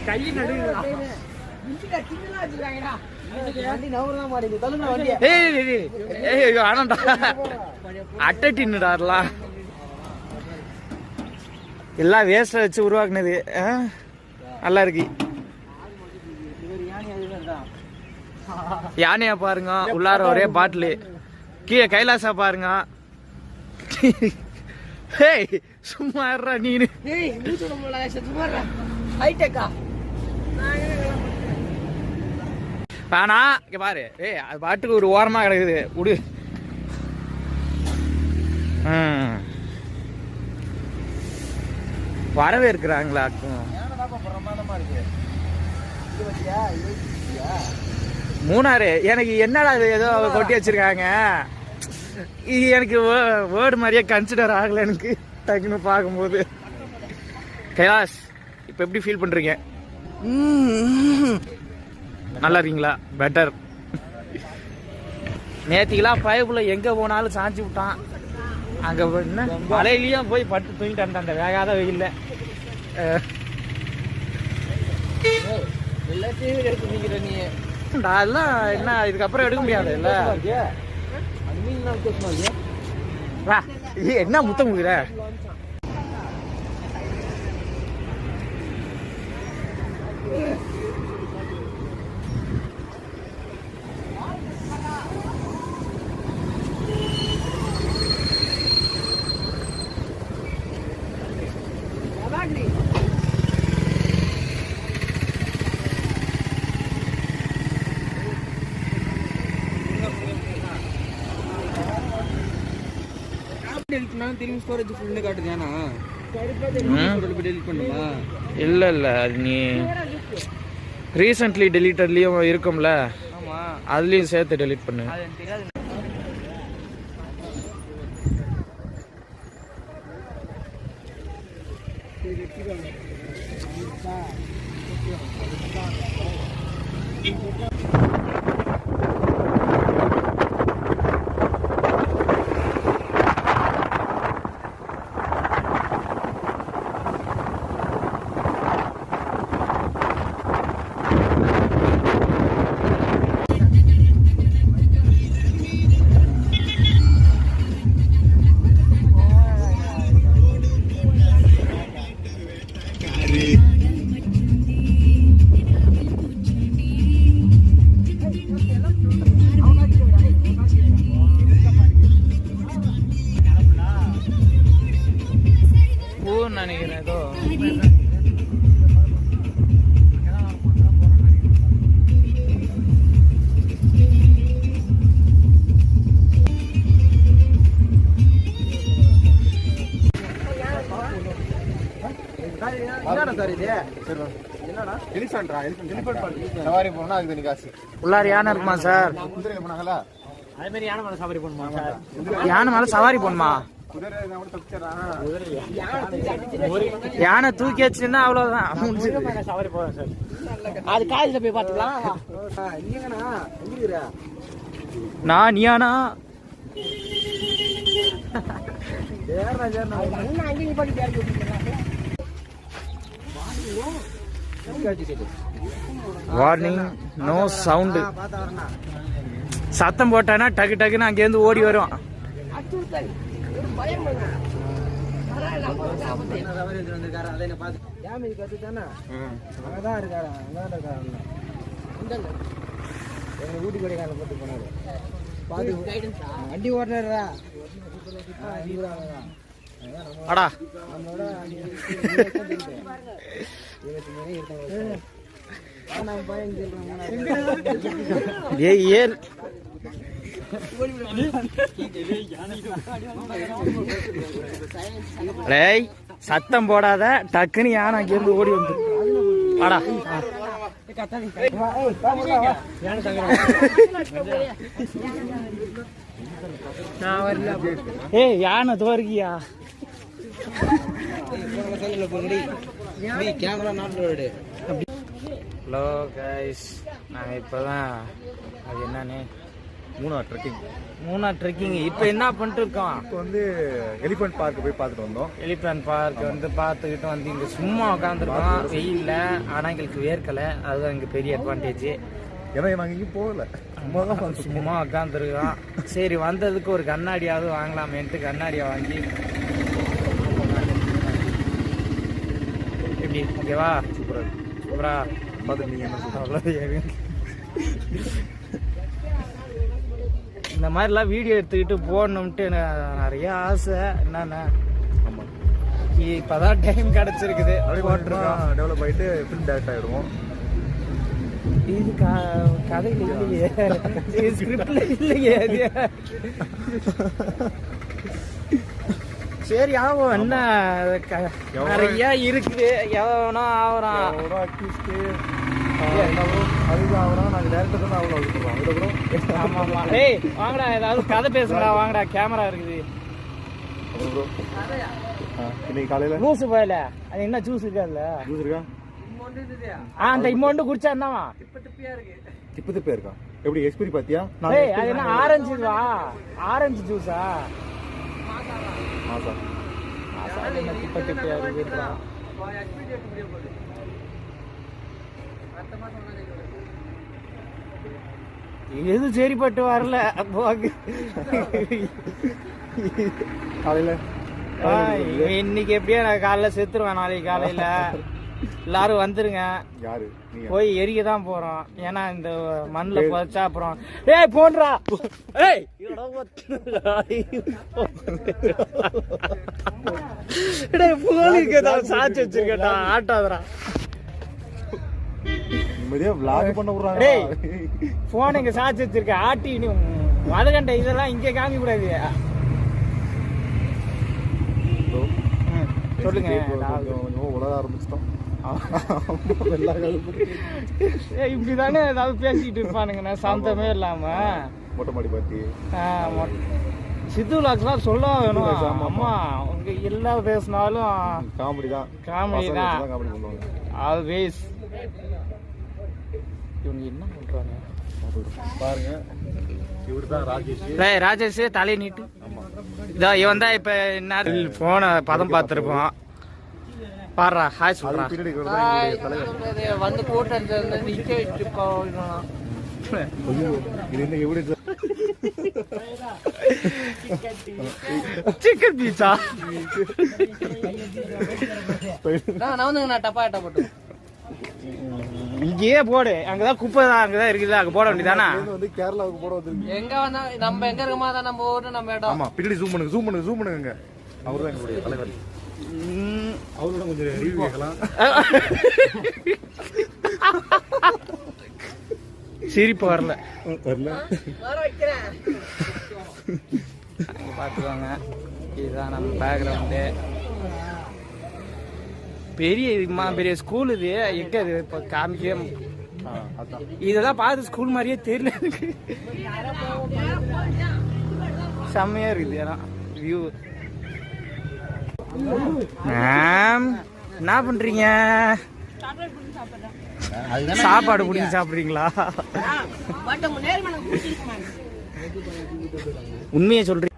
கை நடுவுடா. ஆனாண்டா அட்டட்டின்னுடாருலா எல்லாம் வேஸ்ட வச்சு உருவாக்குனது. நல்லா இருக்கு. யானையா பாருங்க, உள்ளார ஒரே பாட்டிலு. கீழே கைலாசா பாருங்க. சும்மா நீனு ஆனா இங்க பாரு. அது பாட்டுக்கு ஒரு ஓரமா கிடக்குது. உடு. வரவே இருக்கிறாங்களா? மூணாறு எனக்கு என்னடா ஏதோ கொட்டி வச்சிருக்காங்க. இது எனக்கு வேர்டு மாதிரியே கன்சிடர் ஆகல எனக்கு டக்குன்னு பார்க்கும்போது. கைலாஷ் இப்போ எப்படி ஃபீல் பண்றீங்க? நல்லா இருக்கீங்களா? பெட்டர். நேத்திக்கெல்லாம் பைப்புல எங்க போனாலும் சாஞ்சி விட்டான். அங்க என்ன மலையிலயும் போய் பட்டு தூங்கிட்டு அந்த வேகாத வெயில்ல. அதெல்லாம் என்ன இதுக்கப்புறம் எடுக்க முடியாது இல்ல. என்ன முத்தம் கொடுக்குற? திரும்பி ஸ்டோரேஜ் ஃபுல்லா காட்டுதானா? இல்ல இல்ல அது நீ ரீசென்ட்லி டெலீட்டட்லயும் இருக்கும்ல, அதுலயும் சேர்த்து டெலீட் பண்ணு. நினைக்கிறேன் ஏதோ உள்ளார யானை இருக்குமா சார்? அதே மாதிரி யானை மேல சவாரி பண்ணுமா சார்? யானை மேல சவாரி பண்ணுமா? யானை தூக்கி வச்சுன்னா அவ்வளவுதான். சவாரி போறேன் சார். அது காலேஜ்ல போய் பாத்துக்கலாம். நான் யானா வார்னிங் நோ சவுண்ட். சத்தம் போட்டானா டக்கு டக்குன்னு அங்கேருந்து ஓடி வரும். ஊட்டி கொடைக்கானல் போட்டு போனாரு. வண்டி ஓட்டுறா அடா ஏன் சத்தம் போடாத, டக்குன்னு யானை அங்கிருந்து ஓடி வந்து வாடா. ஏய் யானை தோறுகியா? ஹலோ கைஸ், நாங்கள் இப்போதான் அது என்னன்னு மூணார் ட்ரெக்கிங். மூணார் ட்ரெக்கிங். இப்போ என்ன பண்ணிட்டு இருக்கோம்? இப்போ வந்து எலிஃபென்ட் பார்க் போய் பார்த்துட்டு வந்தோம். எலிஃபென்ட் பார்க் வந்து பார்த்துக்கிட்டு வந்து இங்கே சும்மா உட்காந்துருக்கோம் வெயிலில். ஆனால் எங்களுக்கு வேர்க்கலை, அதுதான் இங்கே பெரிய அட்வான்டேஜ். ஏன்னா நாங்கள் இங்கேயும் போகல, சும்மா உட்காந்துருக்கோம். சரி வந்ததுக்கு ஒரு கண்ணாடியாவது வாங்கலாமேன்ட்டு கண்ணாடியை வாங்கி எப்படி ஓகேவா? சூப்பராக சூப்பரா பார்த்துட்டு நீங்கள் என்ன சொல்லுங்கள்? அவ்வளோ இந்த மாதிரிலாம் வீடியோ எடுத்துக்கிட்டு போடணும்ட்டு நிறைய ஆசை. என்னன்னா ஆமாம், இப்போதான் டைம் கிடச்சிருக்குது. அப்படியே போட்டுருக்கோம், டெவலப் ஆகிட்டு ஃபிலிம் டேரக்ட் ஆகிடுவோம். இது கதையில் இல்லையே, ஸ்கிரிப்ட்ல இல்லையே. சரி ஆகும், என்ன நிறைய இருக்குது. எவனோ ஆகுறான், அதுதான் ஆகுறோம். நாங்கள் டேரக்டர் தான் அவ்வளோ அழுத்துருவோம். அதுக்கப்புறம் ஆமா ஆமா. ஏய் வாங்கடா, ஏதாவது கதை பேசுங்கடா, வாங்கடா, கேமரா இருக்குது. இன்னைக்கு காலையில் ஜூஸ் போயல, அது என்ன ஜூஸ் இருக்காதுல்ல? ஜூஸ் இருக்கா? அந்த இமௌண்ட் குடிச்சா என்னவா? திப்பு திப்பே இருக்கா? எப்படி எக்ஸ்பீரி பார்த்தியா? ஏய் அது என்ன ஆரஞ்சு வா, ஆரஞ்சு ஜூஸா? ஆசா என்ன திப்ப திப்பையா இருக்குடா. எது சரிப்பட்டு வரல போகு. காலையில் இன்னைக்கு எப்படியா நான் காலைல செத்துருவேன். நாளைக்கு காலையில எல்லாரும் வந்துருங்க. யாரு? போய் எரிக்க தான் போறோம். ஏன்னா இந்த மண்ணில் புதைச்சா அப்புறம் ஏய் போன்றா ஏய் சாச்சு வச்சிருக்கா ஆட்டாதரா. நிம்மதியா vlog பண்ண விடுறாங்க. டேய் போன் இங்க சாச்சு வச்சிருக்க, ஆட்டி நீ மதகண்ட இதெல்லாம் இங்கே காமிக்க கூடாது. சொல்லுங்க. உலக ஆரம்பிச்சிட்டோம். இப்படிதானே ஏதாவது பேசிக்கிட்டு இருப்பானுங்கண்ணா, சந்தமே இல்லாம. மொட்டை மாடி பார்ட்டி சித்து விளாக்ஸ்லாம் சொல்ல வேணும். அம்மா உங்க எல்லாம் பேசினாலும் காமெடி தான், காமெடி தான் காமெடி பண்ணுவாங்க ஆல்வேஸ். இவங்க என்ன பண்றாங்க பாருங்க. இவரு தான் ராஜேஷ். ராஜேஷ் தலை நீட்டு. இதோ இவன் தான் இப்ப என்ன போன பதம் பார்த்துருப்போம். பாடுறா ஹாய் சொல்றா. வந்து கூட்டம் நிக்க வச்சுட்டு போகணும். சிக்கன் பீஸா இங்கேயே போடு. அங்கதான் குப்பை தான், அங்கதான் இருக்குது, அங்க போட வேண்டியதானா? வந்து கேரளாவுக்கு போட வந்து எங்க வந்தா நம்ம எங்க இருக்கமா தான் நம்ம ஊரு நம்ம இடம். ஆமா, பின்னாடி ஜூம் பண்ணுங்க, ஜூம் பண்ணுங்க, ஜூம் பண்ணுங்க. அவர்தான் எங்களுடைய தலைவர். அவரோட கொஞ்சம் ரிவ்யூ கேட்கலாம். சிரிப்பு வரல வரல. பாத்துக்கோங்க, இதுதான் நம்ம பேக்ரவுண்டு. பெரிய பெரிய ஸ்கூல் இது. எங்க இது இப்போ காமிக்கவே இதெல்லாம் பார்த்து ஸ்கூல் மாதிரியே தெரியல எனக்கு. செம்மையா இருக்குது ஏன்னா வியூ. மேம் என்ன பண்றீங்க? சாப்பாடு பிடிச்சி சாப்பிடுறீங்களா? உண்மையை சொல்றீங்க?